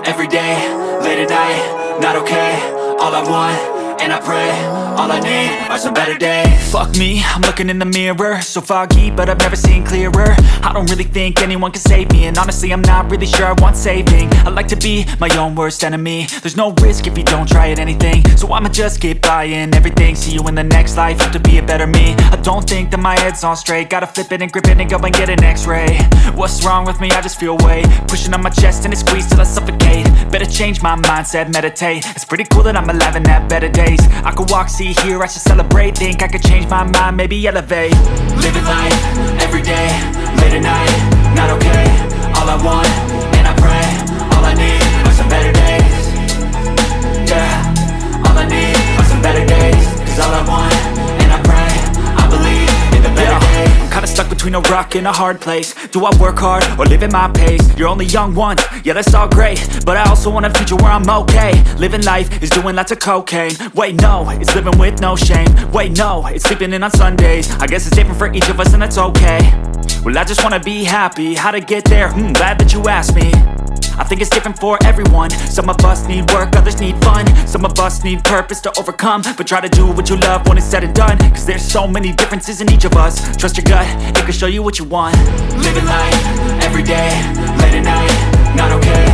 every day, late at night, not okay. All I want, and I pray, all I need are some better days. Fuck me, I'm looking in the mirror, so foggy, but I've never seen clearer. I don't really think anyone can save me, and honestly I'm not really sure I want saving. I like to be my own worst enemy. There's no risk if you don't try at anything, so I'ma just keep buying everything. See you in the next life, have to be a better me. I don't think that my head's on straight, gotta flip it and grip it and go and get an x-ray. What's wrong with me? I just feel weight pushing on my chest and it squeezes till I suffocate. Better change my mindset, meditate. It's pretty cool that I'm alive and have better days. I could walk, see, hear, I should celebrate. Think I could change my mind, maybe elevate. Living life, every day, late at night, not okay. All I want, and I pray, all I need are some better days. Yeah, all I need are some better days. Cause all I want, and I pray, I believe in the better days. I'm kinda stuck between a rock and a hard place. Do I work hard or live at my pace? You're only young once, yeah that's all great, but I also want a future where I'm okay. Living life is doing lots of cocaine. Wait no, it's living with no shame. Wait no, it's sleeping in on Sundays. I guess it's different for each of us and that's okay. Well I just wanna be happy, how to get there? Glad that you asked me. I think it's different for everyone. Some of us need work, others need fun. Some of us need purpose to overcome. But try to do what you love when it's said and done. Cause there's so many differences in each of us. Trust your gut, it can show you what you want. Living life, every day, late at night, not okay.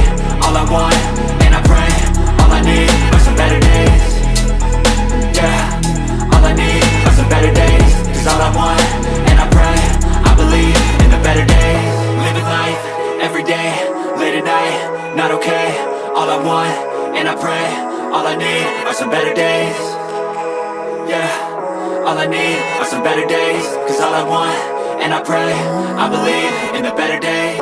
All I want, and I pray, all I need are some better days. Yeah, all I need are some better days. Cause all I want, and I pray, I believe in the better days. Living life, every day, late at night, not okay. All I want, and I pray, all I need are some better days. Yeah, all I need are some better days. Cause all I want, and I pray, I believe in the better day.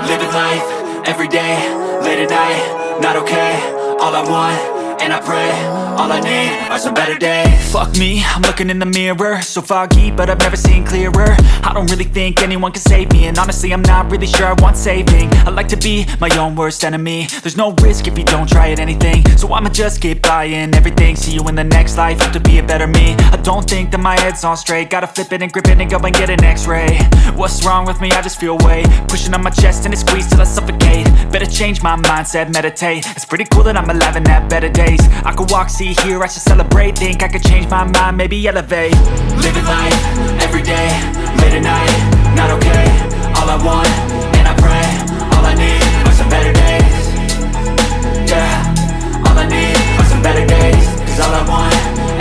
Living life, every day, late at night, not okay. All I want, and I pray, all I need are some better days. Fuck me, I'm looking in the mirror, so foggy, but I've never seen clearer. I don't really think anyone can save me, and honestly I'm not really sure I want saving. I like to be my own worst enemy. There's no risk if you don't try at anything, so I'ma just keep buying everything. See you in the next life, have to be a better me. I don't think that my head's on straight, gotta flip it and grip it and go and get an x-ray. What's wrong with me? I just feel weight pushing on my chest and it squeezes till I suffocate. Better change my mindset, meditate. It's pretty cool that I'm alive and have better days. I could walk, see, hear, I should celebrate. Think I could change my mind, maybe elevate. Living life, every day, late at night, not okay. All I want, and I pray, all I need are some better days. Yeah, all I need are some better days. Cause all I want,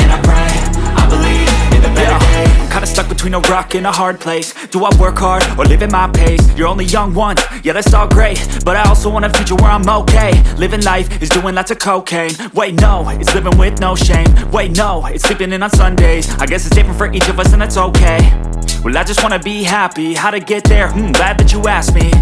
and I pray, I believe in the better days. I'm kinda stuck between a rock and a hard place. Do I work hard or live at my pace? You're only young once, yeah that's all great, but I also want a future where I'm okay. Living life is doing lots of cocaine. Wait no, it's living with no shame. Wait no, it's sleeping in on Sundays. I guess it's different for each of us and that's okay. Well I just wanna be happy, how to get there? Glad that you asked me.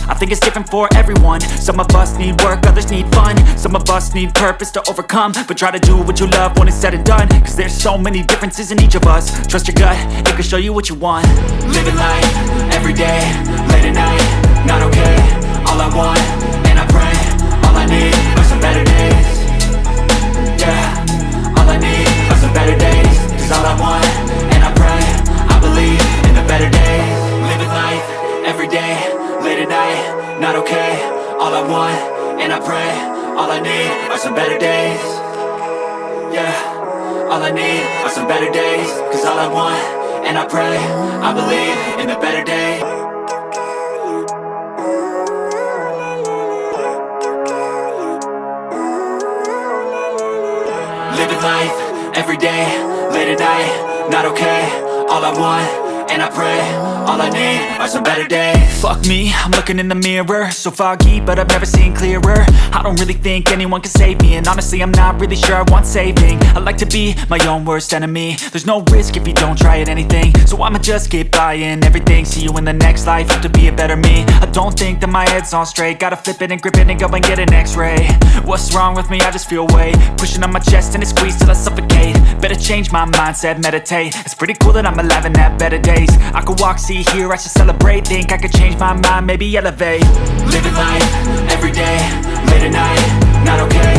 I think it's different for everyone. Some of us need work, others need fun. Some of us need purpose to overcome. But try to do what you love when it's said and done. Cause there's so many differences in each of us. Trust your gut, it can show you what you want. Living life, every day, late at night, not okay. All I want, and I pray, all I need are some better days. Yeah, all I need are some better days. Cause all I want, and I pray, I believe in the better days. Living life, every day, late at night, not okay. All I want, and I pray, all I need are some better days. Yeah, all I need are some better days. Cause all I want, and I pray, I believe in the better day. Living life, every day, late at night, not okay. All I want, and I pray, all I need are some better days. Fuck me, I'm looking in the mirror, so foggy, but I've never seen clearer. I don't really think anyone can save me, and honestly I'm not really sure I want saving. I like to be my own worst enemy. There's no risk if you don't try at anything, so I'ma just keep buying everything. See you in the next life, have to be a better me. I don't think that my head's on straight, gotta flip it and grip it and go and get an x-ray. What's wrong with me? I just feel weight pushing on my chest and it squeezes till I suffocate. Better change my mindset, meditate. It's pretty cool that I'm alive and have better days. I could walk, see, hear, I should celebrate. Think I could change my mind, maybe elevate. Living life, every day, late at night, not okay.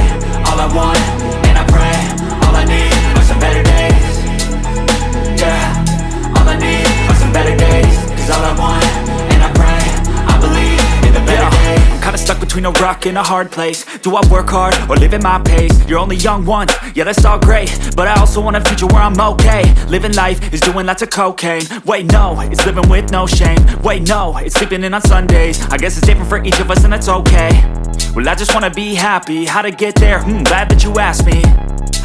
All I want, and I pray, all I need are some better days. Yeah, between a rock and a hard place. Do I work hard or live at my pace? You're only young once, yeah that's all great, but I also want a future where I'm okay. Living life is doing lots of cocaine. Wait no, it's living with no shame. Wait no, it's sleeping in on Sundays. I guess it's different for each of us and that's okay. Well I just wanna be happy, how to get there? Glad that you asked me.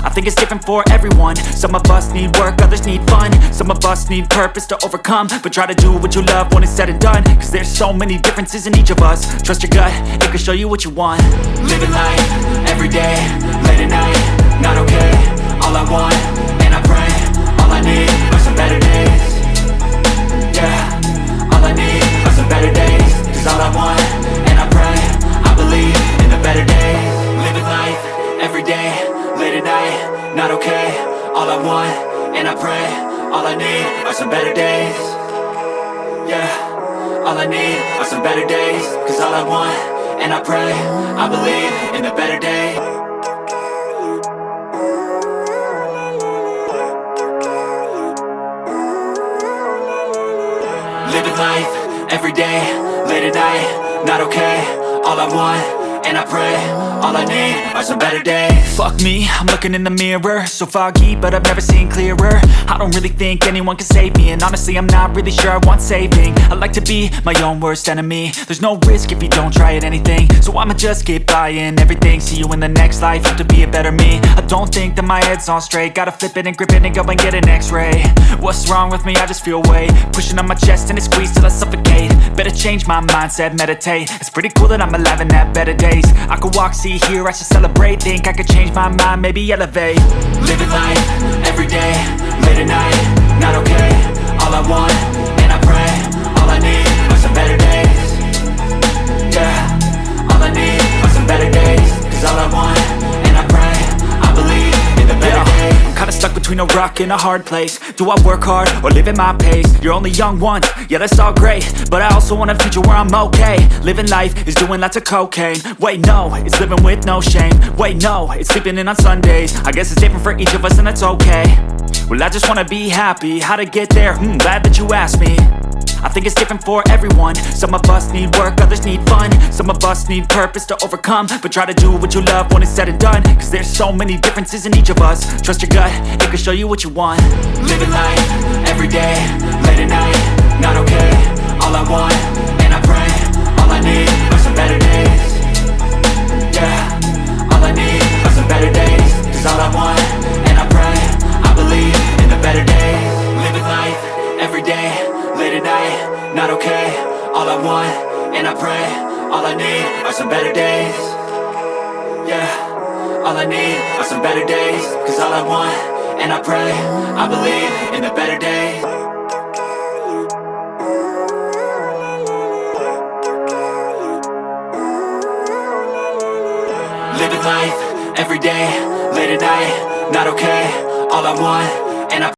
I think it's different for everyone. Some of us need work, others need fun. Some of us need purpose to overcome. But try to do what you love when it's said and done, cause there's so many differences in each of us. Trust your gut, it can show you what you want. Living life, everyday, late at night, not okay. All I want, and I pray, all I need are some better days. Yeah, all I need are some better days. Cause all I want, and I pray, I believe in the better days. Living life, everyday, late at night, not okay. All I want, and I pray, all I need are some better days. Yeah, all I need are some better days. Cause all I want, and I pray, I believe in the better days. Living life, everyday, late at night, not okay. All I want, and I pray, all I need are some better days. Fuck me, I'm looking in the mirror, so foggy, but I've never seen clearer. I don't really think anyone can save me, and honestly I'm not really sure I want saving. I like to be my own worst enemy. There's no risk if you don't try at anything, so I'ma just keep buying everything. See you in the next life, have to be a better me. I don't think that my head's on straight, gotta flip it and grip it and go and get an x-ray. What's wrong with me? I just feel weight pushing on my chest and it squeezes till I suffocate. Better change my mindset, meditate. It's pretty cool that I'm alive and have better days. I could walk, see, hear, I should celebrate. Think I could change my mind, maybe elevate. Living life, everyday, late at night, not okay. All I want, and I pray, all I need are some better days. Yeah, all I need are some better days. Cause all I want, and I pray, I believe in the better days. I'm kinda stuck between a rock and a hard place. Do I work hard or live at my pace? You're only young once, yeah that's all great, but I also want a future where I'm okay. Living life is doing lots of cocaine. Wait no, it's living with no shame. Wait no, it's sleeping in on Sundays. I guess it's different for each of us and that's okay. Well I just wanna be happy, how to get there? Glad that you asked me. I think it's different for everyone. Some of us need work, others need fun. Some of us need purpose to overcome. But try to do what you love when it's said and done, cause there's so many differences in each of us. Trust your gut, it can show you what you want. Living life, everyday, late at night, not okay. All I want, and I pray, all I need are some better days. Yeah, all I need are some better days. Cause all I want, and I pray, I believe in the better days. Living life, everyday, late at night, not okay. All I want, and I pray, all I need are some better days. Yeah, all I need are some better days. Cause all I want, and I pray, I believe in the better days. Living life, everyday, late at night, not okay. All I want,